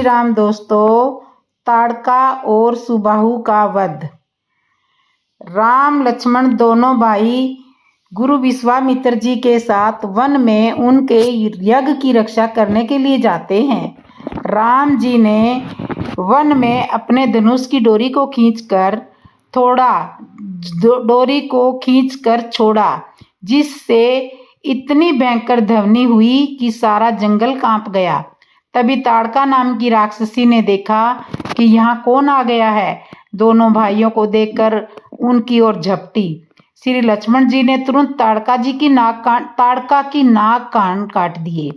राम दोस्तों, ताड़का और सुबाहु का वध। राम लक्ष्मण दोनों भाई गुरु विश्वामित्र जी के साथ वन में उनके यज्ञ की रक्षा करने के लिए जाते हैं। राम जी ने वन में अपने धनुष की डोरी को खींचकर छोड़ा, जिससे इतनी भयंकर ध्वनि हुई कि सारा जंगल कांप गया। तभी ताड़का नाम की राक्षसी ने देखा कि यहाँ कौन आ गया है। दोनों भाइयों को देखकर उनकी ओर झपटी। श्री लक्ष्मण जी ने तुरंत ताड़का की नाक कान काट दिए।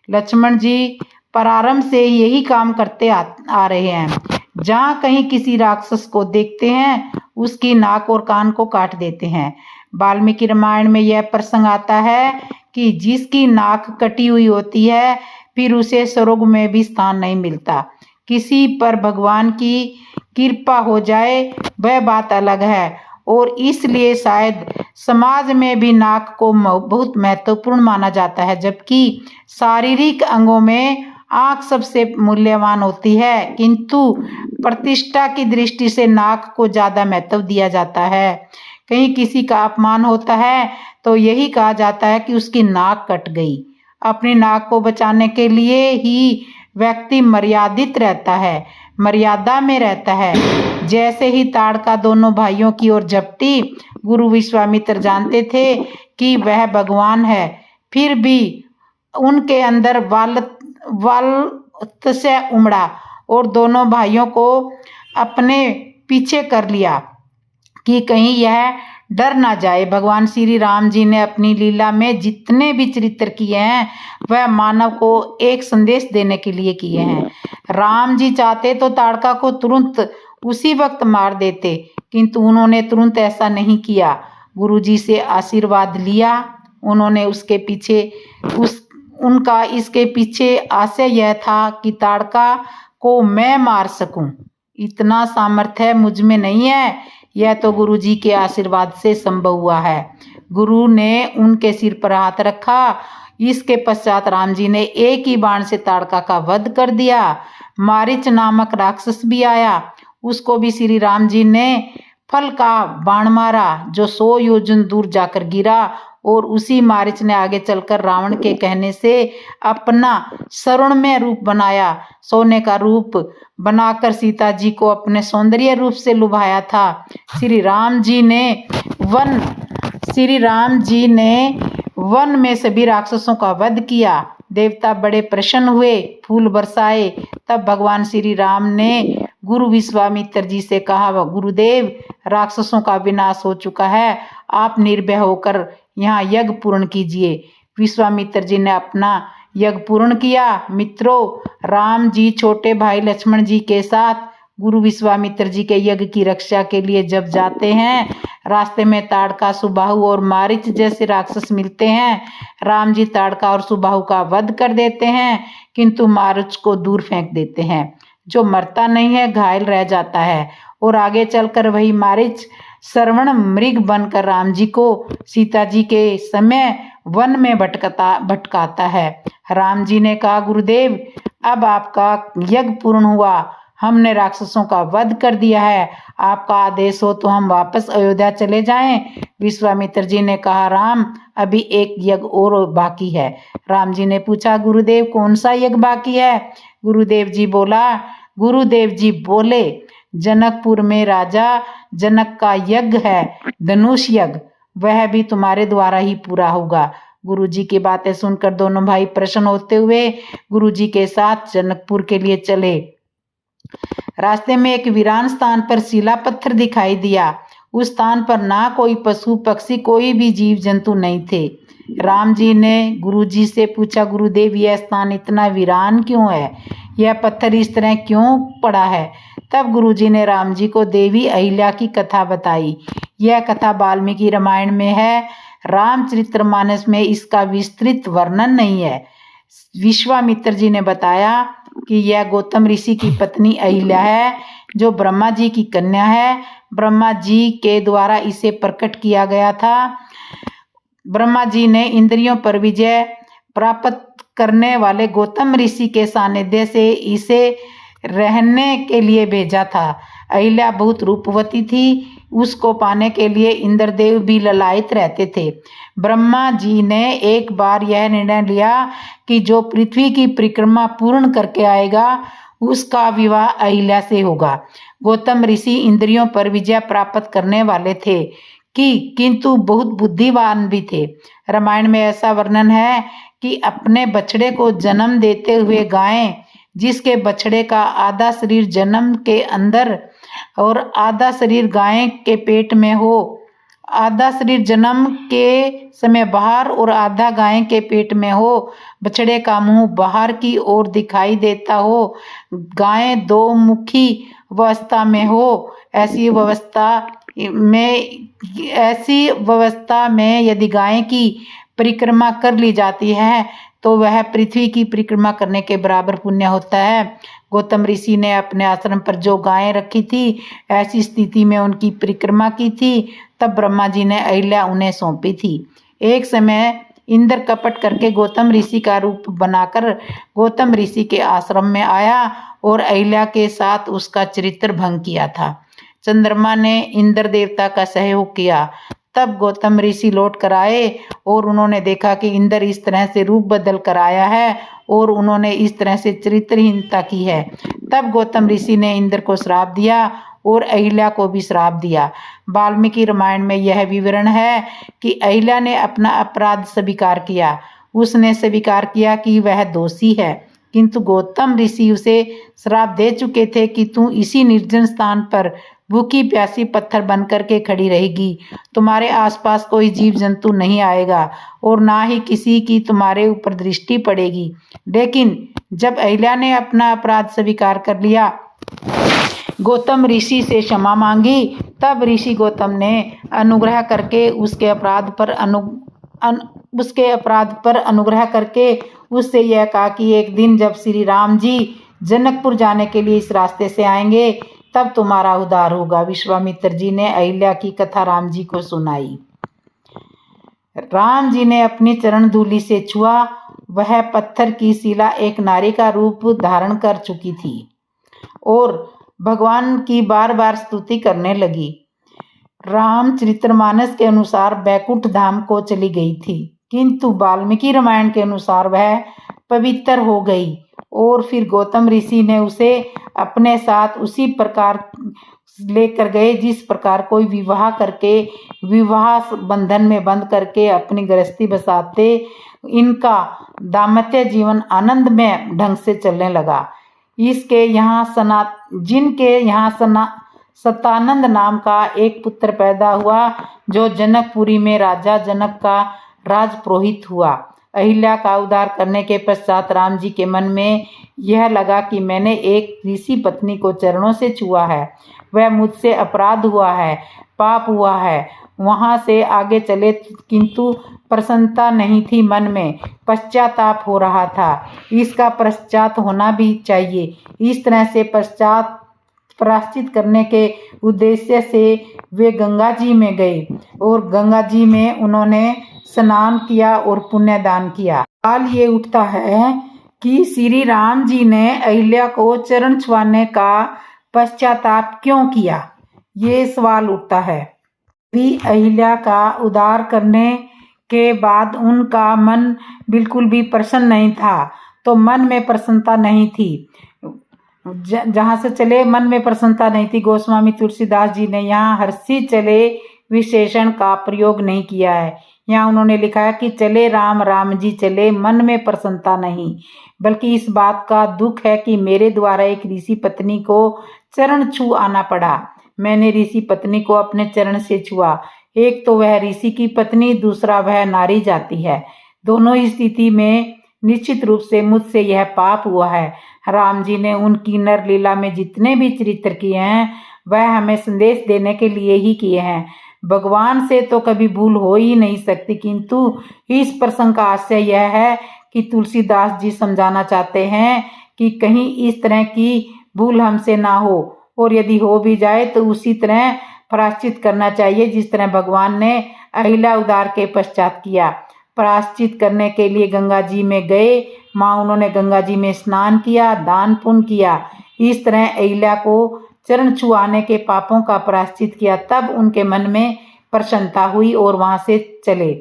लक्ष्मण जी प्रारंभ से यही काम करते आ रहे हैं। जहाँ कहीं किसी राक्षस को देखते हैं, उसकी नाक और कान को काट देते हैं। वाल्मीकि रामायण में यह प्रसंग आता है कि जिसकी नाक कटी हुई होती है, फिर उसे स्वर्ग में भी स्थान नहीं मिलता। किसी पर भगवान की कृपा हो जाए, वह बात अलग है, और इसलिए शायद समाज में भी नाक को बहुत महत्वपूर्ण माना जाता है। जबकि शारीरिक अंगों में आंख सबसे मूल्यवान होती है, किंतु प्रतिष्ठा की दृष्टि से नाक को ज्यादा महत्व दिया जाता है। कहीं किसी का अपमान होता है तो यही कहा जाता है कि उसकी नाक कट गई। अपनी नाक को बचाने के लिए ही व्यक्ति मर्यादा में रहता है। जैसे ही ताड़का दोनों भाइयों की ओर झपटी, गुरु विश्वामित्र जानते थे कि वह भगवान है, फिर भी उनके अंदर वात्सल्य उमड़ा और दोनों भाइयों को अपने पीछे कर लिया कि कहीं यह डर ना जाए। भगवान श्री राम जी ने अपनी लीला में जितने भी चरित्र किए हैं, वह मानव को एक संदेश देने के लिए किए हैं। राम जी चाहते तो ताड़का को तुरंत उसी वक्त मार देते, किंतु उन्होंने तुरंत ऐसा नहीं किया। गुरु जी से आशीर्वाद लिया। उन्होंने उनका इसके पीछे आशय यह था कि ताड़का को मैं मार सकूं। इतना सामर्थ्य मुझ में नहीं है, यह तो गुरु जी के आशीर्वाद से संभव हुआ है। गुरु ने उनके सिर पर हाथ रखा। इसके पश्चात राम जी ने एक ही बाण से ताड़का का वध कर दिया। मारीच नामक राक्षस भी आया, उसको भी श्री राम जी ने फल का बाण मारा, जो 100 योजन दूर जाकर गिरा, और उसी मारीच ने आगे चलकर रावण के कहने से अपना स्वर्णमय रूप बनाया। सोने का रूप बनाकर सीता जी को अपने सौंदर्य रूप से लुभाया था। श्री राम जी ने वन में सभी राक्षसों का वध किया। देवता बड़े प्रसन्न हुए, फूल बरसाए। तब भगवान श्री राम ने गुरु विश्वामित्र जी से कहा, गुरुदेव, राक्षसों का विनाश हो चुका है, आप निर्भय होकर यहाँ यज्ञ पूर्ण कीजिए। विश्वामित्र जी ने अपना यज्ञ पूर्ण किया। मित्रों, राम जी छोटे भाई लक्ष्मण जी के साथ गुरु विश्वामित्र जी के यज्ञ की रक्षा के लिए जब जाते हैं, रास्ते में ताड़का, सुबाहु और मारीच जैसे राक्षस मिलते हैं। राम जी ताड़का और सुबाहु का वध कर देते हैं, किंतु मारीच को दूर फेंक देते हैं, जो मरता नहीं है, घायल रह जाता है। और आगे चलकर वही मारीच श्रवण मृग बनकर राम जी को सीता जी के समय वन में भटकाता है। राम जी ने कहा, गुरुदेव, अब आपका यज्ञ पूर्ण हुआ, हमने राक्षसों का वध कर दिया है, आपका आदेश हो तो हम वापस अयोध्या चले जाएं। विश्वामित्र जी ने कहा, राम, अभी एक यज्ञ और बाकी है। राम जी ने पूछा, गुरुदेव, कौन सा यज्ञ बाकी है? गुरुदेव जी बोले, जनकपुर में राजा जनक का यज्ञ है, धनुष यज्ञ, वह भी तुम्हारे द्वारा ही पूरा होगा। गुरु जी की बातें सुनकर दोनों भाई प्रसन्न होते हुए गुरु जी के साथ जनकपुर के लिए चले। रास्ते में एक वीरान स्थान पर शिला पत्थर दिखाई दिया। उस स्थान पर ना कोई पशु पक्षी, कोई भी जीव जंतु नहीं थे। राम जी ने गुरु जी से पूछा, गुरुदेव, यह स्थान इतना वीरान क्यों है? यह पत्थर इस तरह क्यों पड़ा है? तब गुरु जी ने राम जी को देवी अहिल्या की कथा बताई। यह कथा वाल्मीकि रामायण में है, रामचरितमानस में इसका विस्तृत वर्णन नहीं है। विश्वामित्र जी ने बताया कि यह गौतम ऋषि की पत्नी अहिल्या है, जो ब्रह्मा जी की कन्या है। ब्रह्मा जी के द्वारा इसे प्रकट किया गया था। ब्रह्मा जी ने इंद्रियों पर विजय प्राप्त करने वाले गौतम ऋषि के सानिध्य से इसे रहने के लिए भेजा था। अहिल्या बहुत रूपवती थी, उसको पाने के लिए इंद्रदेव भी ललायित रहते थे। ब्रह्मा जी ने एक बार यह निर्णय लिया कि जो पृथ्वी की परिक्रमा पूर्ण करके आएगा उसका विवाह अहिल्या से होगा। गौतम ऋषि इंद्रियों पर विजय प्राप्त करने वाले थे किंतु बहुत बुद्धिमान भी थे। रामायण में ऐसा वर्णन है कि अपने बछड़े को जन्म देते हुए गाय, जिसके बछड़े का आधा शरीर जन्म के अंदर और आधा शरीर गाय के पेट में हो, आधा शरीर जन्म के समय बाहर और आधा गाय के पेट में हो, बछड़े का मुंह बाहर की ओर दिखाई देता हो, गाय दो मुखी अवस्था में हो, ऐसी व्यवस्था में यदि गाय की परिक्रमा कर ली जाती है तो वह पृथ्वी की परिक्रमा करने के बराबर पुण्य होता है। गौतम ऋषि ने अपने आश्रम पर जो गायें रखी थी, ऐसी स्थिति में उनकी परिक्रमा की थी। तब ब्रह्मा जी ने अहिल्या उन्हें सौंपी थी। एक समय इंद्र कपट करके गौतम ऋषि का रूप बनाकर गौतम ऋषि के आश्रम में आया और अहिल्या के साथ उसका चरित्र भंग किया था। चंद्रमा ने इंद्र देवता का सहयोग किया। तब गौतम ऋषि लौट कर आए और उन्होंने देखा कि इंद्र इस तरह से रूप बदल कर आया है और उन्होंने इस तरह से चरित्रहीनता की है। तब गौतम ऋषि ने इंद्र को श्राप दिया और अहिल्या को भी श्राप दिया। वाल्मीकि रामायण में यह विवरण है कि अहिल्या ने अपना अपराध स्वीकार किया। उसने स्वीकार किया कि वह दोषी है, किंतु गौतम ऋषि उसे श्राप दे चुके थे कि तू इसी निर्जन स्थान पर भूखी प्यासी पत्थर बन करके खड़ी रहेगी, तुम्हारे आसपास कोई जीव जंतु नहीं आएगा और ना ही किसी की तुम्हारे ऊपर दृष्टि पड़ेगी। लेकिन जब अहिल्या ने अपना अपराध स्वीकार कर लिया, गौतम ऋषि से क्षमा मांगी, तब ऋषि गौतम ने अनुग्रह करके उसके अपराध पर अनुग्रह करके उससे यह कहा कि एक दिन जब श्री राम जी जनकपुर जाने के लिए इस रास्ते से आएंगे तब तुम्हारा उद्धार होगा। विश्वामित्र जी ने अहिल्या की कथा राम जी को सुनाई। राम जी ने अपनी चरण धूलि से छुआ। वह पत्थर की शिला एक नारी का रूप धारण कर चुकी थी और भगवान की बार बार स्तुति करने लगी। रामचरितमानस के अनुसार बैकुंठ धाम को चली गई थी, किंतु वाल्मीकि रामायण के अनुसार वह पवित्र हो गई और फिर गौतम ऋषि ने उसे अपने साथ उसी प्रकार लेकर गए जिस प्रकार कोई विवाह करके विवाह बंधन में बंध करके अपनी गृहस्थी बसाते। इनका दाम्पत्य जीवन आनंद में ढंग से चलने लगा। जिनके यहाँ सतानंद नाम का एक पुत्र पैदा हुआ जो जनकपुरी में राजा जनक का राजपुरोहित हुआ। अहिल्या का उद्धार करने के पश्चात राम जी के मन में यह लगा कि मैंने एक ऋषि पत्नी को चरणों से छुआ है, वह मुझसे अपराध हुआ है, पाप हुआ है। वहां से आगे चले किंतु प्रसन्नता नहीं थी, मन में पश्चाताप हो रहा था। इसका पश्चात होना भी चाहिए। इस तरह से प्रायश्चित करने के उद्देश्य से वे गंगा जी में गए और गंगा जी में उन्होंने स्नान किया और पुण्यदान किया। सवाल ये उठता है कि श्री राम जी ने अहिल्या को चरण छुआने का पश्चाताप क्यों किया? ये सवाल उठता है। भी अहिल्या का उद्धार करने के बाद उनका मन बिल्कुल भी प्रसन्न नहीं था, तो मन में प्रसन्नता नहीं थी। जहाँ से चले मन में प्रसन्नता नहीं थी। गोस्वामी तुलसीदास जी ने यहाँ हर्षी चले विशेषण का प्रयोग नहीं किया है। यहाँ उन्होंने लिखा है कि चले राम राम जी चले, मन में प्रसन्नता नहीं, बल्कि इस बात का दुख है कि मेरे द्वारा एक ऋषि पत्नी को चरण छू आना पड़ा। मैंने ऋषि पत्नी को अपने चरण से छुआ। एक तो वह ऋषि की पत्नी, दूसरा वह नारी जाति है। दोनों ही स्थिति में निश्चित रूप से मुझसे यह पाप हुआ है। राम जी ने उनकी नर लीला में जितने भी चरित्र किए हैं वह हमें संदेश देने के लिए ही किए हैं। भगवान से तो कभी भूल हो ही नहीं सकती, किंतु इस प्रसंग का आशय यह है कि तुलसीदास जी समझाना चाहते हैं कि कहीं इस तरह की भूल हमसे ना हो, और यदि हो भी जाए तो उसी तरह प्रायश्चित करना चाहिए जिस तरह भगवान ने अहिल्या उद्धार के पश्चात किया। प्रायश्चित करने के लिए गंगा जी में गए। माँ उन्होंने गंगा जी में स्नान किया, दान पुण्य किया। इस तरह अहिल्या को चरण छुआने के पापों का प्रायश्चित किया। तब उनके मन में प्रसन्नता हुई और वहां से चले।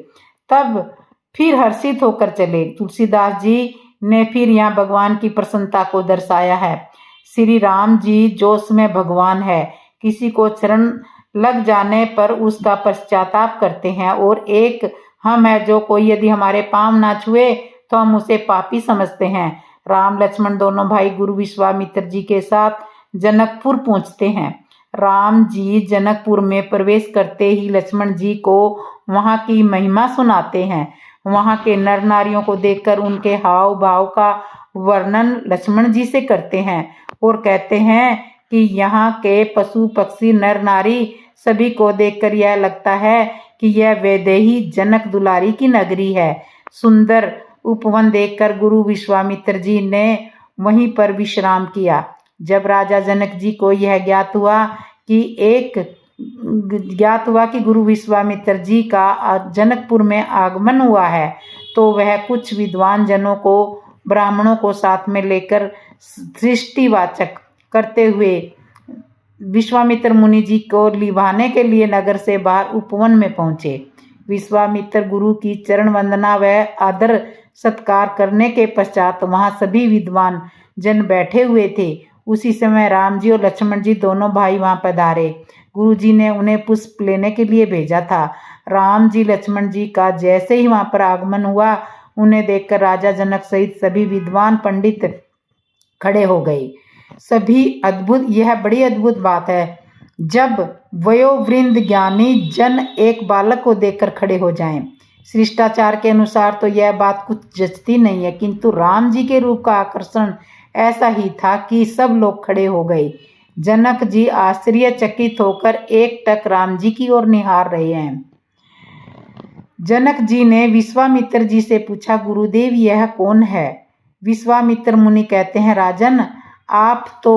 तब फिर हर्षित होकर चले। तुलसीदास जी ने फिर यहाँ भगवान की प्रसन्नता को दर्शाया है। श्री राम जी जोश में भगवान है। किसी को चरण लग जाने पर उसका पश्चाताप करते हैं और एक हम है जो कोई यदि हमारे पांव ना छुए तो हम उसे पापी समझते हैं। राम लक्ष्मण दोनों भाई गुरु विश्वामित्र जी के साथ जनकपुर पहुंचते हैं। राम जी जनकपुर में प्रवेश करते ही लक्ष्मण जी को वहां की महिमा सुनाते हैं। वहां के नर नारियों को देखकर उनके हाव भाव का वर्णन लक्ष्मण जी से करते हैं और कहते हैं कि यहाँ के पशु पक्षी नर नारी सभी को देखकर यह लगता है कि यह वैदेही जनक दुलारी की नगरी है। सुंदर उपवन देखकर गुरु विश्वामित्र जी ने वहीं पर विश्राम किया। जब राजा जनक जी को यह ज्ञात हुआ कि गुरु विश्वामित्र जी का जनकपुर में आगमन हुआ है तो वह कुछ विद्वान जनों को ब्राह्मणों को साथ में लेकर सृष्टिवाचक करते हुए विश्वामित्र मुनि जी को लिभाने के लिए नगर से बाहर उपवन में पहुंचे। विश्वामित्र गुरु की चरण वंदना व आदर सत्कार करने के पश्चात वहां सभी विद्वान जन बैठे हुए थे। उसी समय राम जी और लक्ष्मण जी दोनों भाई वहां पधारे। गुरु जी ने उन्हें पुष्प लेने के लिए भेजा था। राम जी लक्ष्मण जी का जैसे ही वहां पर आगमन हुआ उन्हें देखकर राजा जनक सहित सभी विद्वान पंडित खड़े हो गए। यह बड़ी अद्भुत बात है जब वयोवृंद ज्ञानी जन एक बालक को देखकर खड़े हो जाएं। शिष्टाचार के अनुसार तो यह बात कुछ जचती नहीं है, किंतु राम जी के रूप का आकर्षण ऐसा ही था कि सब लोग खड़े हो गए। जनक जी आश्चर्यचकित होकर एकटक राम जी की ओर निहार रहे हैं। जनक जी ने विश्वामित्र जी से पूछा, गुरुदेव यह कौन है? विश्वामित्र मुनि कहते हैं, राजन आप तो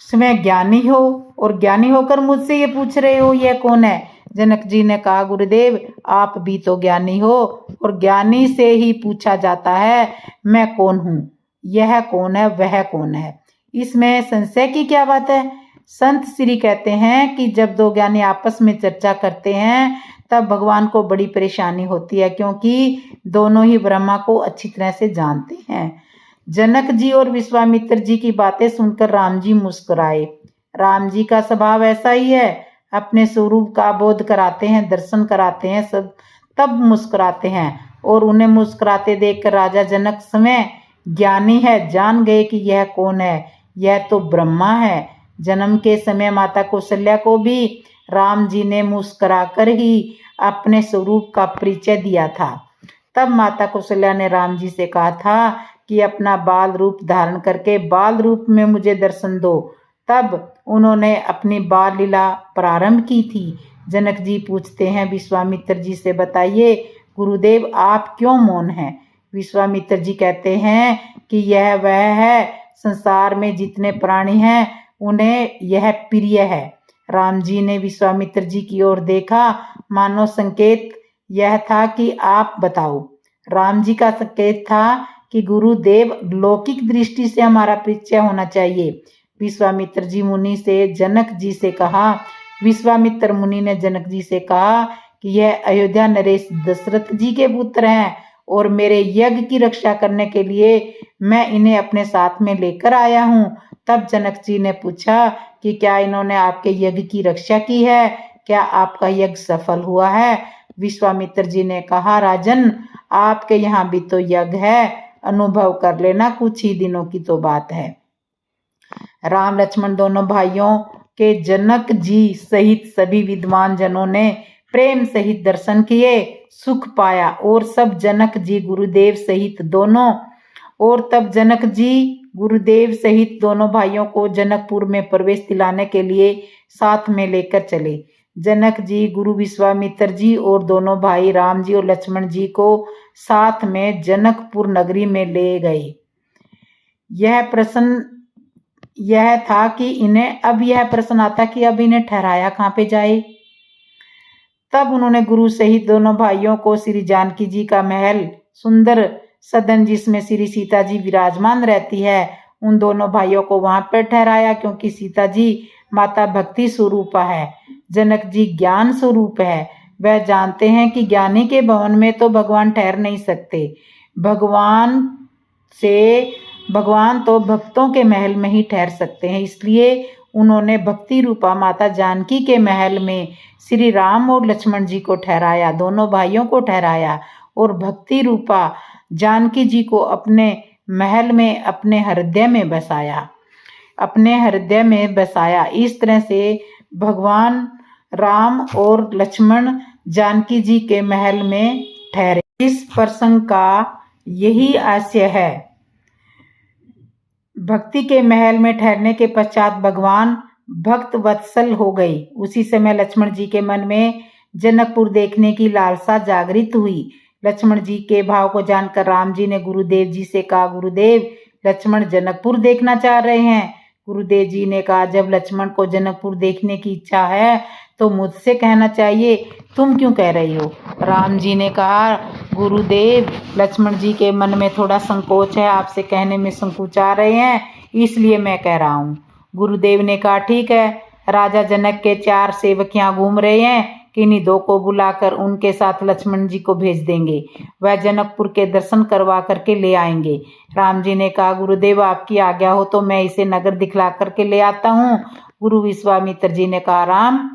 स्वयं ज्ञानी हो और ज्ञानी होकर मुझसे ये पूछ रहे हो यह कौन है? जनक जी ने कहा, गुरुदेव आप भी तो ज्ञानी हो और ज्ञानी से ही पूछा जाता है मैं कौन हूँ, यह कौन है, वह कौन है, इसमें संशय की क्या बात है? संत श्री कहते हैं कि जब दो ज्ञानी आपस में चर्चा करते हैं तब भगवान को बड़ी परेशानी होती है, क्योंकि दोनों ही ब्रह्मा को अच्छी तरह से जानते हैं। जनक जी और विश्वामित्र जी की बातें सुनकर राम जी मुस्कुराए। राम जी का स्वभाव ऐसा ही है, अपने स्वरूप का बोध कराते हैं, दर्शन कराते हैं, सब तब मुस्कुराते हैं। और उन्हें मुस्कुराते देखकर राजा जनक स्वयं ज्ञानी है जान गए कि यह कौन है, यह तो ब्रह्मा है। जन्म के समय माता कौशल्या को भी राम जी ने मुस्कुराकर ही अपने स्वरूप का परिचय दिया था। तब माता कौशल्या ने राम जी से कहा था कि अपना बाल रूप धारण करके बाल रूप में मुझे दर्शन दो। तब उन्होंने अपनी बाल लीला प्रारंभ की थी। जनक जी पूछते हैं विश्वामित्र जी से, बताइए गुरुदेव आप क्यों मौन हैं? विश्वामित्र जी कहते हैं कि यह वह है, संसार में जितने प्राणी हैं उन्हें यह प्रिय है। राम जी ने विश्वामित्र जी की ओर देखा, मानो संकेत यह था कि आप बताओ। राम जी का संकेत था कि गुरुदेव लौकिक दृष्टि से हमारा परिचय होना चाहिए। विश्वामित्र जी मुनि से जनक जी से कहा, विश्वामित्र मुनि ने जनक जी से कहा कि यह अयोध्या नरेश दशरथ जी के पुत्र हैं और मेरे यज्ञ की रक्षा करने के लिए मैं इन्हें अपने साथ में लेकर आया हूँ। तब जनक जी ने पूछा कि क्या इन्होंने आपके यज्ञ की रक्षा की है? क्या आपका यज्ञ सफल हुआ है? विश्वामित्र जी ने कहा, राजन आपके यहाँ भी तो यज्ञ है, अनुभव कर लेना, कुछ ही दिनों की तो बात है। राम लक्ष्मण दोनों भाइयों के जनक जी सहित सभी विद्वान जनों ने प्रेम सहित दर्शन किए, सुख पाया और सब जनक जी गुरुदेव सहित दोनों भाइयों को जनकपुर में प्रवेश दिलाने के लिए साथ में लेकर चले। जनक जी गुरु विश्वामित्र जी और दोनों भाई राम जी और लक्ष्मण जी को साथ में जनकपुर नगरी में ले गए। यह था कि यह प्रश्न आता कि अब इन्हें ठहराया कहाँ पे जाए। तब उन्होंने गुरु सहित दोनों भाइयों को श्री जानकी जी का महल, सुंदर सदन जिसमें श्री सीता जी विराजमान रहती है उन दोनों भाइयों को वहां पर ठहराया, क्योंकि सीता जी माता भक्ति स्वरूपा है, जनक जी ज्ञान स्वरूप है। वह जानते हैं कि ज्ञानी के भवन में तो भगवान ठहर नहीं सकते। भगवान तो भक्तों के महल में ही ठहर सकते हैं। इसलिए उन्होंने भक्ति रूपा माता जानकी के महल में श्री राम और लक्ष्मण जी को ठहराया, दोनों भाइयों को ठहराया, और भक्ति रूपा जानकी जी को अपने महल में, अपने हृदय में बसाया। इस तरह से भगवान राम और लक्ष्मण जानकी जी के महल में ठहरे। इस प्रसंग का यही आशय है। भक्ति के महल में ठहरने के पश्चात भगवान भक्त वत्सल हो गई। उसी समय लक्ष्मण जी के मन में जनकपुर देखने की लालसा जागृत हुई। लक्ष्मण जी के भाव को जानकर राम जी ने गुरुदेव जी से कहा, गुरुदेव, लक्ष्मण जनकपुर देखना चाह रहे हैं। गुरुदेव जी ने कहा, जब लक्ष्मण को जनकपुर देखने की इच्छा है तो मुझसे कहना चाहिए, तुम क्यों कह रही हो? राम जी ने कहा, गुरुदेव, लक्ष्मण जी के मन में थोड़ा संकोच है, आपसे कहने में संकोचा रहे हैं, इसलिए मैं कह रहा हूँ। गुरुदेव ने कहा, ठीक है, राजा जनक के 4 सेवक यहाँ घूम रहे हैं, किन्हीं 2 को बुलाकर उनके साथ लक्ष्मण जी को भेज देंगे, वह जनकपुर के दर्शन करवा करके ले आएंगे। राम जी ने कहा, गुरुदेव, आपकी आज्ञा हो तो मैं इसे नगर दिखला करके ले आता हूँ। गुरु विश्वामित्र जी ने कहा, राम,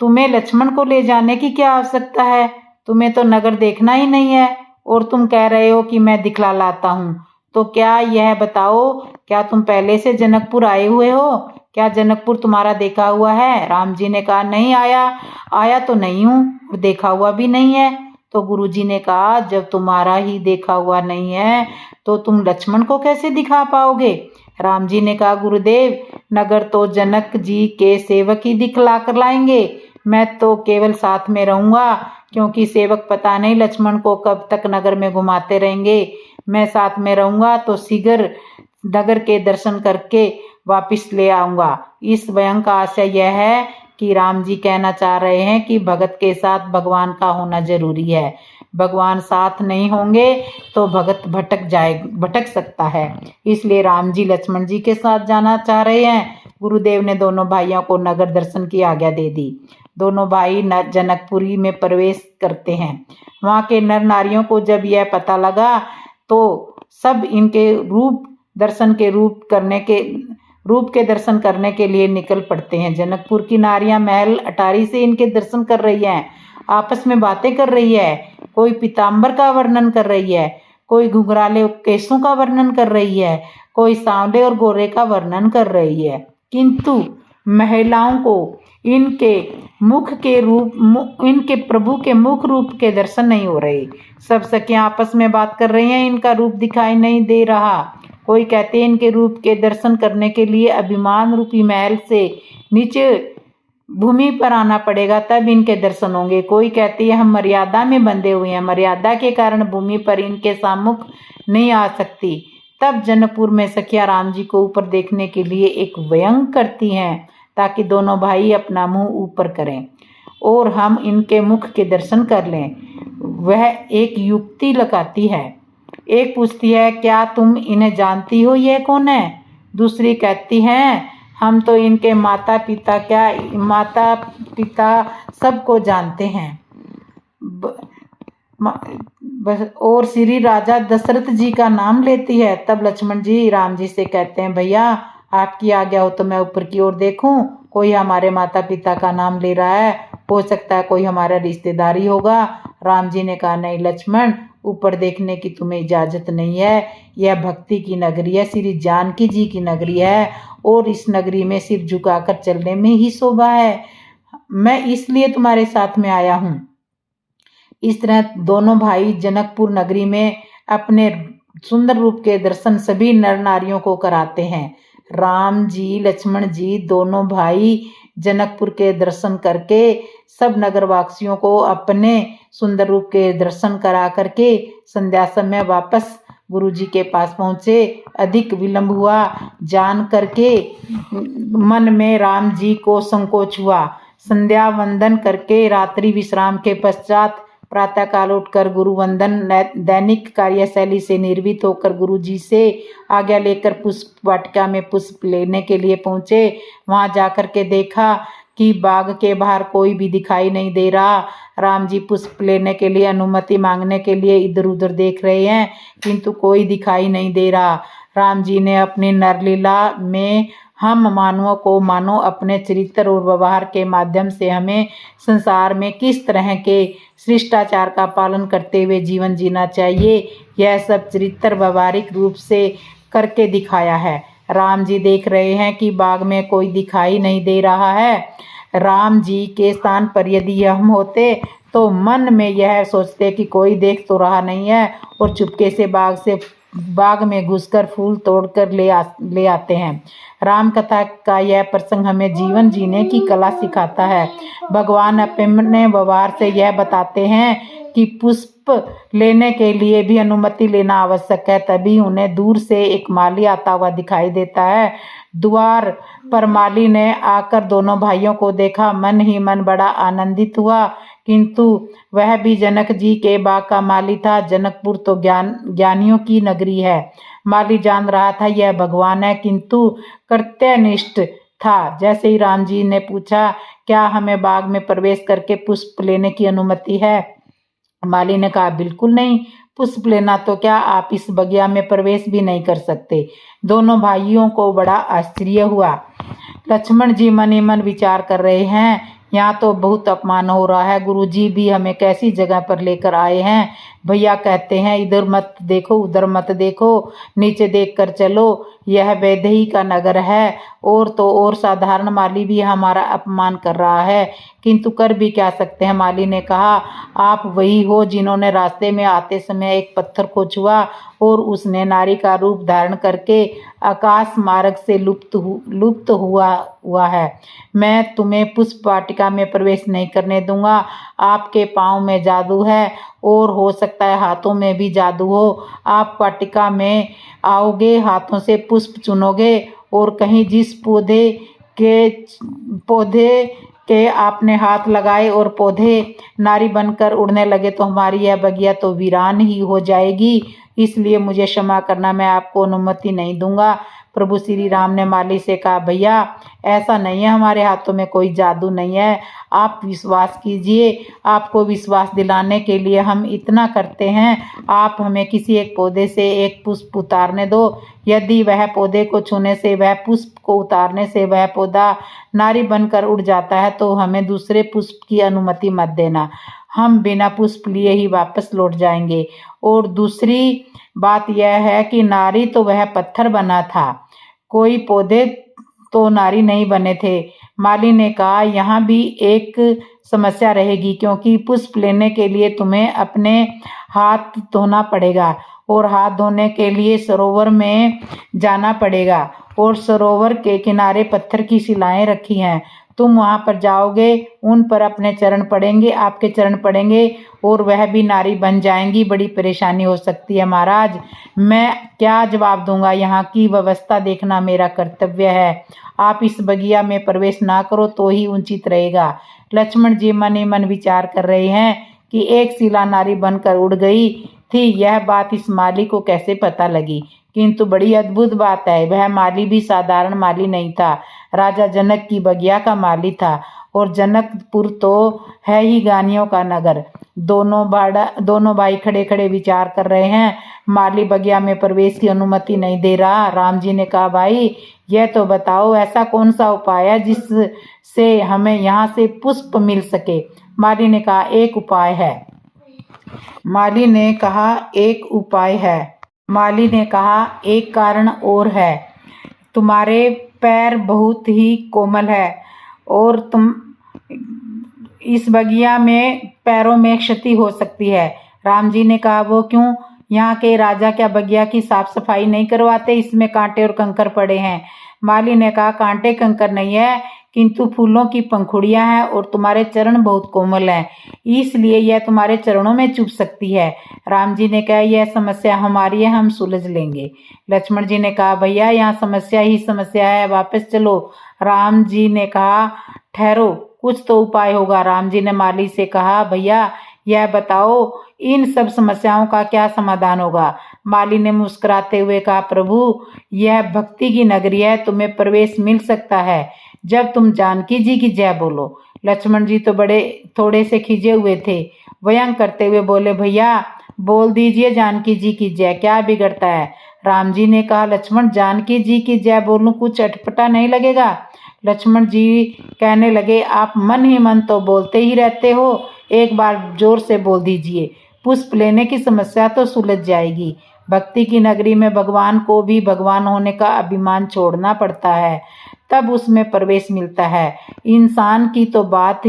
तुम्हें लक्ष्मण को ले जाने की क्या आवश्यकता है? तुम्हें तो नगर देखना ही नहीं है, और तुम कह रहे हो कि मैं दिखला लाता हूँ। तो क्या यह बताओ, क्या तुम पहले से जनकपुर आए हुए हो? क्या जनकपुर तुम्हारा देखा हुआ है? राम जी ने कहा, नहीं, आया तो नहीं हूँ और देखा हुआ भी नहीं है। तो गुरु जी ने कहा, जब तुम्हारा ही देखा हुआ नहीं है तो तुम लक्ष्मण को कैसे दिखा पाओगे? राम जी ने कहा, गुरुदेव, नगर तो जनक जी के सेवक ही दिखला कर लाएंगे, मैं तो केवल साथ में रहूंगा, क्योंकि सेवक पता नहीं लक्ष्मण को कब तक नगर में घुमाते रहेंगे। मैं साथ में रहूंगा तो शीघ्र नगर के दर्शन करके वापस ले आऊंगा। इस व्यंग का आशय यह है कि राम जी कहना चाह रहे हैं कि भगत के साथ भगवान का होना जरूरी है। भगवान साथ नहीं होंगे तो भगत भटक सकता है। इसलिए राम जी लक्ष्मण जी के साथ जाना चाह रहे हैं। गुरुदेव ने दोनों भाइयों को नगर दर्शन की आज्ञा दे दी। दोनों भाई जनकपुरी में प्रवेश करते हैं। वहां के नर नारियों को जब यह पता लगा तो सब इनके रूप के दर्शन करने के लिए निकल पड़ते हैं। जनकपुर की नारियां महल अटारी से इनके दर्शन कर रही हैं, आपस में बातें कर रही है। कोई पीताम्बर का वर्णन कर रही है, कोई घुंघराले केसों का वर्णन कर रही है, कोई सांवले और गोरे का वर्णन कर रही है। किंतु महिलाओं को इनके प्रभु के मुख रूप के दर्शन नहीं हो रहे। सब सखियां आपस में बात कर रही हैं, इनका रूप दिखाई नहीं दे रहा। कोई कहते हैं इनके रूप के दर्शन करने के लिए अभिमान रूपी महल से नीचे भूमि पर आना पड़ेगा, तब इनके दर्शन होंगे। कोई कहती है हम मर्यादा में बंधे हुए हैं, मर्यादा के कारण भूमि पर इनके सम्मुख नहीं आ सकती। तब जनकपुर में सखिया राम जी को ऊपर देखने के लिए एक व्यंग करती हैं, ताकि दोनों भाई अपना मुंह ऊपर करें और हम इनके मुख के दर्शन कर लें। वह एक युक्ति लगाती है। एक पूछती है, क्या तुम इन्हें जानती हो, ये कौन है? दूसरी कहती है, हम तो इनके माता पिता सबको जानते हैं। और श्री राजा दशरथ जी का नाम लेती है। तब लक्ष्मण जी राम जी से कहते हैं, भैया, आपकी आज्ञा हो तो मैं ऊपर की ओर देखूं, कोई हमारे माता पिता का नाम ले रहा है, हो सकता है कोई हमारा रिश्तेदारी होगा। राम जी ने कहा, नहीं लक्ष्मण, ऊपर देखने की तुम्हें इजाजत नहीं है। यह भक्ति की नगरी है, श्री जानकी जी की नगरी है, और इस नगरी में सिर झुकाकर चलने में ही शोभा है। मैं इसलिए तुम्हारे साथ में आया हूँ। इस तरह दोनों भाई जनकपुर नगरी में अपने सुंदर रूप के दर्शन सभी नर नारियों को कराते हैं। राम जी लक्ष्मण जी दोनों भाई जनकपुर के दर्शन करके सब नगरवासियों को अपने सुंदर रूप के दर्शन करा करके संध्या समय वापस गुरु जी के पास पहुँचे। अधिक विलंब हुआ जान करके मन में राम जी को संकोच हुआ। संध्या वंदन करके रात्रि विश्राम के पश्चात प्रातःकाल उठकर गुरु वंदन, दैनिक कार्यशैली से निर्भीत होकर गुरु जी से आज्ञा लेकर पुष्प वाटिका में पुष्प लेने के लिए पहुँचे। वहाँ जाकर के देखा कि बाग के बाहर कोई भी दिखाई नहीं दे रहा। राम जी पुष्प लेने के लिए, अनुमति मांगने के लिए इधर उधर देख रहे हैं, किंतु कोई दिखाई नहीं दे रहा। राम जी ने अपनी नरलीला में हम मानवों को मानो अपने चरित्र और व्यवहार के माध्यम से हमें संसार में किस तरह के शिष्टाचार का पालन करते हुए जीवन जीना चाहिए, यह सब चरित्र व्यवहारिक रूप से करके दिखाया है। राम जी देख रहे हैं कि बाग में कोई दिखाई नहीं दे रहा है। राम जी के स्थान पर यदि हम होते तो मन में यह सोचते कि कोई देख तो रहा नहीं है, और चुपके से बाग में घुसकर फूल तोड़कर ले आते हैं। राम कथा का यह प्रसंग हमें जीवन जीने की कला सिखाता है। भगवान अपने व्यवहार से यह बताते हैं कि पुष्प लेने के लिए भी अनुमति लेना आवश्यक है। तभी उन्हें दूर से एक माली आता हुआ दिखाई देता है। द्वार पर माली ने आकर दोनों भाइयों को देखा, मन ही मन बड़ा आनंदित हुआ, किंतु वह भी जनक जी के बाग का माली था। जनकपुर तो ज्ञानियों की नगरी है। माली जान रहा था यह भगवान है, किंतु कर्तव्यनिष्ठ था। जैसे ही राम जी ने पूछा, क्या हमें बाग में प्रवेश करके पुष्प लेने की अनुमति है? माली ने कहा, बिल्कुल नहीं, पुष्प लेना तो क्या, आप इस बगिया में प्रवेश भी नहीं कर सकते। दोनों भाइयों को बड़ा आश्चर्य हुआ। लक्ष्मण जी मन ही मन विचार कर रहे हैं, यहाँ तो बहुत अपमान हो रहा है। गुरुजी भी हमें कैसी जगह पर लेकर आए हैं। भैया कहते हैं इधर मत देखो, उधर मत देखो, नीचे देख कर चलो, यह वैदेही का नगर है। और तो और साधारण माली भी हमारा अपमान कर रहा है, किंतु कर भी क्या सकते हैं। माली ने कहा, आप वही हो जिन्होंने रास्ते में आते समय एक पत्थर को छुआ और उसने नारी का रूप धारण करके आकाश मार्ग से लुप्त हुआ है। मैं तुम्हें पुष्प वाटिका में प्रवेश नहीं करने दूंगा। आपके पाँव में जादू है और हो सकता है हाथों में भी जादू हो। आप वाटिका में आओगे, हाथों से पुष्प चुनोगे और कहीं जिस पौधे के आपने हाथ लगाए और पौधे नारी बनकर उड़ने लगे तो हमारी यह बगिया तो वीरान ही हो जाएगी। इसलिए मुझे क्षमा करना, मैं आपको अनुमति नहीं दूंगा। प्रभु श्री राम ने माली से कहा, भैया ऐसा नहीं है, हमारे हाथों में कोई जादू नहीं है, आप विश्वास कीजिए। आपको विश्वास दिलाने के लिए हम इतना करते हैं। आप हमें किसी एक पौधे से एक पुष्प उतारने दो। यदि वह पौधे को छूने से, वह पुष्प को उतारने से वह पौधा नारी बनकर उड़ जाता है तो हमें दूसरे पुष्प की अनुमति मत देना। हम बिना पुष्प लिए ही वापस लौट जाएंगे। और दूसरी बात यह है कि नारी तो वह पत्थर बना था, कोई पौधे तो नारी नहीं बने थे। माली ने कहा, यहाँ भी एक समस्या रहेगी, क्योंकि पुष्प लेने के लिए तुम्हें अपने हाथ धोना पड़ेगा और हाथ धोने के लिए सरोवर में जाना पड़ेगा, और सरोवर के किनारे पत्थर की शिलाएं रखी हैं। तुम वहां पर जाओगे, उन पर अपने चरण पड़ेंगे, आपके चरण पड़ेंगे और वह भी नारी बन जाएंगी। बड़ी परेशानी हो सकती है महाराज। मैं क्या जवाब दूंगा? यहाँ की व्यवस्था देखना मेरा कर्तव्य है। आप इस बगिया में प्रवेश ना करो तो ही उचित रहेगा। लक्ष्मण जी मन ही मन विचार कर रहे हैं कि एक शिला नारी बनकर उड़ गई थी। यह बात इस माली को कैसे पता लगी? किंतु बड़ी अद्भुत बात है, वह माली भी साधारण माली नहीं था, राजा जनक की बगिया का माली था। और जनकपुर तो है ही ज्ञानियों का नगर। दोनों भाई खड़े खड़े विचार कर रहे हैं। माली बगिया में प्रवेश की अनुमति नहीं दे रहा। राम जी ने कहा, भाई यह तो बताओ, ऐसा कौन सा उपाय है जिससे हमें यहाँ से पुष्प मिल सके? माली ने कहा, एक उपाय है। माली ने कहा, एक उपाय है। माली ने कहा, एक कारण और है। तुम्हारे पैर बहुत ही कोमल है और तुम इस बगिया में पैरों में क्षति हो सकती है। राम जी ने कहा, वो क्यों? यहाँ के राजा क्या बगिया की साफ सफाई नहीं करवाते? इसमें कांटे और कंकर पड़े हैं। माली ने कहा, कांटे कंकर नहीं है, किंतु फूलों की पंखुड़ियां हैं और तुम्हारे चरण बहुत कोमल हैं, इसलिए यह तुम्हारे चरणों में चुभ सकती है। राम जी ने कहा, यह समस्या हमारी है, हम सुलझ लेंगे। लक्ष्मण जी ने कहा, भैया यहाँ समस्या ही समस्या है, वापस चलो। राम जी ने कहा, ठहरो, कुछ तो उपाय होगा। राम जी ने माली से कहा, भैया यह बताओ इन सब समस्याओं का क्या समाधान होगा। माली ने मुस्कुराते हुए कहा, प्रभु यह भक्ति की नगरी है, तुम्हें प्रवेश मिल सकता है जब तुम जानकी जी की जय बोलो। लक्ष्मण जी तो बड़े थोड़े से खिजे हुए थे। व्यंग करते हुए बोले, भैया बोल दीजिए जानकी जी की जय, क्या बिगड़ता है। राम जी ने कहा, लक्ष्मण जानकी जी की जय बोलूं कुछ अटपटा नहीं लगेगा। लक्ष्मण जी कहने लगे, आप मन ही मन तो बोलते ही रहते हो, एक बार जोर से बोल दीजिए, पुष्प लेने की समस्या तो सुलझ जाएगी। भक्ति की नगरी में भगवान को भी भगवान होने का अभिमान छोड़ना पड़ता है, तब उसमें प्रवेश मिलता है। इंसान की तो बात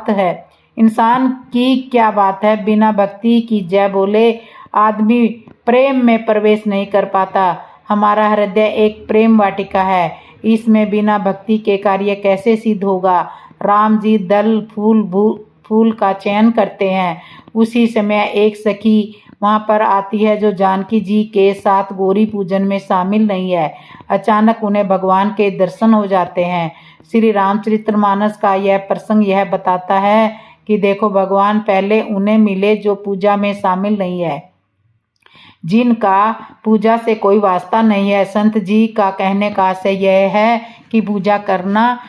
है, इंसान की क्या बात है, बिना भक्ति की जय बोले आदमी प्रेम में प्रवेश नहीं कर पाता। हमारा हृदय एक प्रेम वाटिका है, इसमें बिना भक्ति के कार्य कैसे सिद्ध होगा। राम जी दल फूल का चयन करते हैं। उसी समय एक सखी वहां पर आती है जो जानकी जी के साथ गौरी पूजन में शामिल नहीं है। अचानक उन्हें भगवान के दर्शन हो जाते हैं। श्री रामचरितमानस का यह प्रसंग यह बताता है कि देखो भगवान पहले उन्हें मिले जो पूजा में शामिल नहीं है, जिनका पूजा से कोई वास्ता नहीं है। संत जी का कहने का आशय यह है कि पूजा करना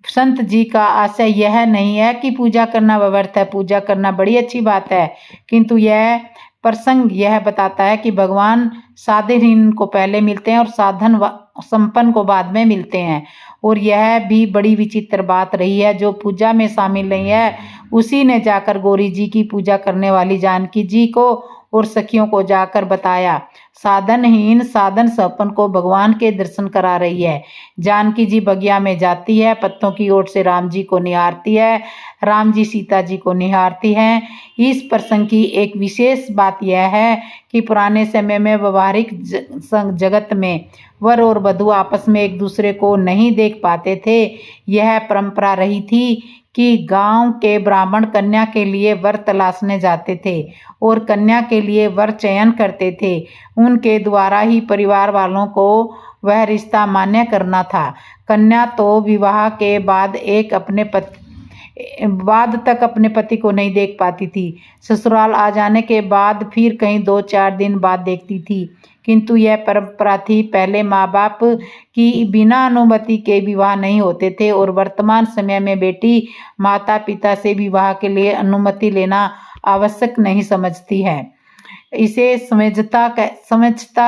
संत जी का आशय यह नहीं है कि पूजा करना व्यर्थ है। पूजा करना बड़ी अच्छी बात है, किंतु यह प्रसंग यह बताता है कि भगवान साधनहीन को पहले मिलते हैं और साधन संपन्न को बाद में मिलते हैं। और यह भी बड़ी विचित्र बात रही है, जो पूजा में शामिल नहीं है उसी ने जाकर गौरी जी की पूजा करने वाली जानकी जी को और सखियों को जाकर बताया। साधनहीन साधन संपन्न को भगवान के दर्शन करा रही है। जानकी जी बगिया में जाती है, पत्तों की ओर से राम जी को निहारती है, राम जी सीता जी को निहारती हैं। इस प्रसंग की एक विशेष बात यह है कि पुराने समय में व्यवहारिक जगत में वर और वधू आपस में एक दूसरे को नहीं देख पाते थे। यह परंपरा रही थी कि गांव के ब्राह्मण कन्या के लिए वर तलाशने जाते थे और कन्या के लिए वर चयन करते थे। उनके द्वारा ही परिवार वालों को वह रिश्ता मान्य करना था। कन्या तो विवाह के बाद तक अपने पति को नहीं देख पाती थी। ससुराल आ जाने के बाद फिर कहीं 2-4 दिन बाद देखती थी, किंतु यह परंपरा थी। पहले माँ बाप की बिना अनुमति के विवाह नहीं होते थे और वर्तमान समय में बेटी माता पिता से विवाह के लिए अनुमति लेना आवश्यक नहीं समझती है। इसे समझता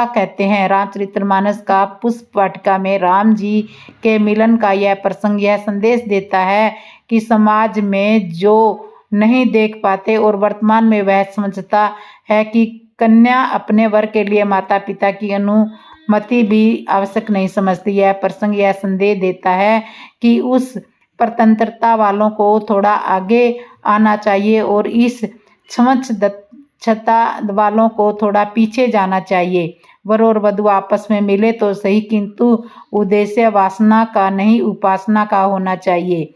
कहते हैं। रामचरितमानस का पुष्प वाटिका में राम जी के मिलन का यह प्रसंग यह संदेश देता है कि समाज में जो नहीं देख पाते और वर्तमान में वह समझता है कि कन्या अपने वर के लिए माता पिता की अनुमति भी आवश्यक नहीं समझती। यह प्रसंग यह संदेश देता है कि उस स्वतंत्रता वालों को थोड़ा आगे आना चाहिए और इस क्षमता वालों को थोड़ा पीछे जाना चाहिए। वर और वधू आपस में मिले तो सही, किंतु उद्देश्य वासना का नहीं उपासना का होना चाहिए।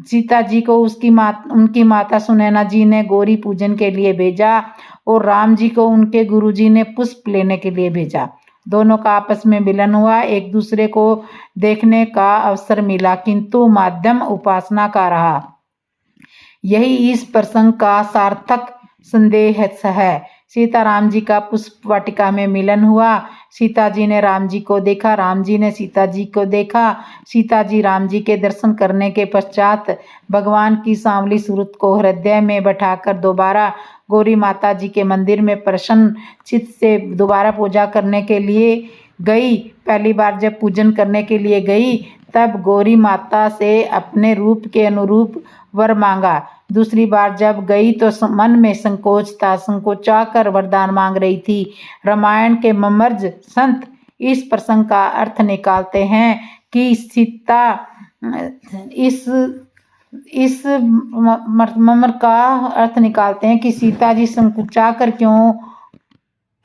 सीता जी को उनकी माता सुनैना जी ने गौरी पूजन के लिए भेजा और राम जी को उनके गुरुजी ने पुष्प लेने के लिए भेजा। दोनों का आपस में मिलन हुआ, एक दूसरे को देखने का अवसर मिला, किंतु माध्यम उपासना का रहा। यही इस प्रसंग का सार्थक संदेश है। सीता राम जी का पुष्प वाटिका में मिलन हुआ। सीता जी ने राम जी को देखा, राम जी ने सीता जी को देखा। सीता जी राम जी के दर्शन करने के पश्चात भगवान की सांवली सूरत को हृदय में बैठाकर दोबारा गौरी माता जी के मंदिर में प्रसन्न चित्त से दोबारा पूजा करने के लिए गई। पहली बार जब पूजन करने के लिए गई तब गौरी माता से अपने रूप के अनुरूप वर मांगा। दूसरी बार जब गई तो मन में संकोच था, संकोचाकर वरदान मांग रही थी। रामायण के ममर्ज संत इस प्रसंग का अर्थ निकालते हैं कि सीता इस मर्म का अर्थ निकालते हैं कि सीता जी संकोचाकर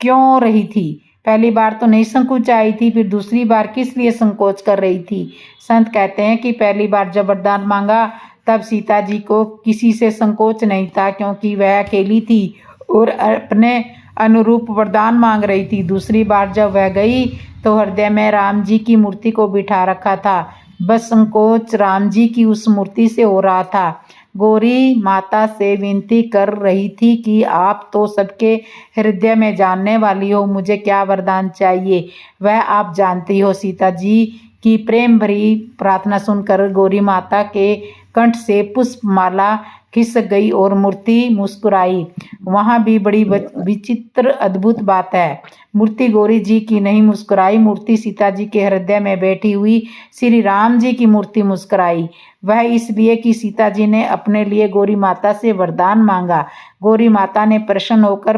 क्यों रही थी। पहली बार तो नहीं संकोचाई थी, फिर दूसरी बार किस लिए संकोच कर रही थी। संत कहते हैं कि पहली बार जब वरदान मांगा तब सीता जी को किसी से संकोच नहीं था, क्योंकि वह अकेली थी और अपने अनुरूप वरदान मांग रही थी। दूसरी बार जब वह गई तो हृदय में राम जी की मूर्ति को बिठा रखा था, बस संकोच राम जी की उस मूर्ति से हो रहा था। गौरी माता से विनती कर रही थी कि आप तो सबके हृदय में जानने वाली हो, मुझे क्या वरदान चाहिए वह आप जानती हो। सीता जी की प्रेम भरी प्रार्थना सुनकर गौरी माता के कंठ से पुष्पमाला खिसक गई और मूर्ति मुस्कुराई। वहाँ भी बड़ी विचित्र अद्भुत बात है। मूर्ति गौरी जी की नहीं मुस्कुराई, मूर्ति सीता जी के हृदय में बैठी हुई श्री राम जी की मूर्ति मुस्कुराई। वह इसलिए कि सीता जी ने अपने लिए गौरी माता से वरदान मांगा। गौरी माता ने प्रसन्न होकर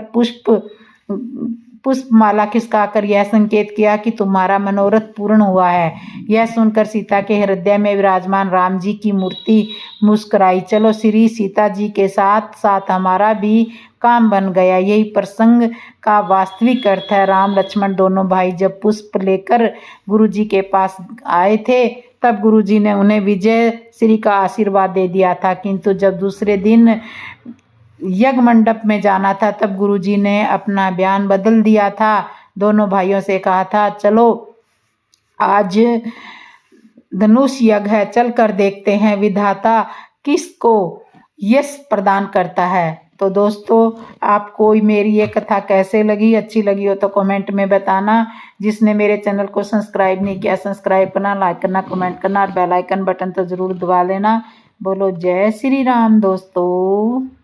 पुष्पमाला खिसकाकर यह संकेत किया कि तुम्हारा मनोरथ पूर्ण हुआ है। यह सुनकर सीता के हृदय में विराजमान राम जी की मूर्ति मुस्कुराई। चलो श्री सीता जी के साथ साथ हमारा भी काम बन गया। यही प्रसंग का वास्तविक अर्थ है। राम लक्ष्मण दोनों भाई जब पुष्प लेकर गुरु जी के पास आए थे तब गुरु जी ने उन्हें विजय श्री का आशीर्वाद दे दिया था, किंतु जब दूसरे दिन यज्ञ मंडप में जाना था तब गुरुजी ने अपना बयान बदल दिया था। दोनों भाइयों से कहा था, चलो आज धनुष यज्ञ है, चल कर देखते हैं विधाता किसको यश प्रदान करता है। तो दोस्तों, आपको मेरी ये कथा कैसे लगी, अच्छी लगी हो तो कमेंट में बताना। जिसने मेरे चैनल को सब्सक्राइब नहीं किया, सब्सक्राइब करना, लाइक करना, कमेंट करना और बेल आइकन बटन तो ज़रूर दबा लेना। बोलो जय श्री राम दोस्तों।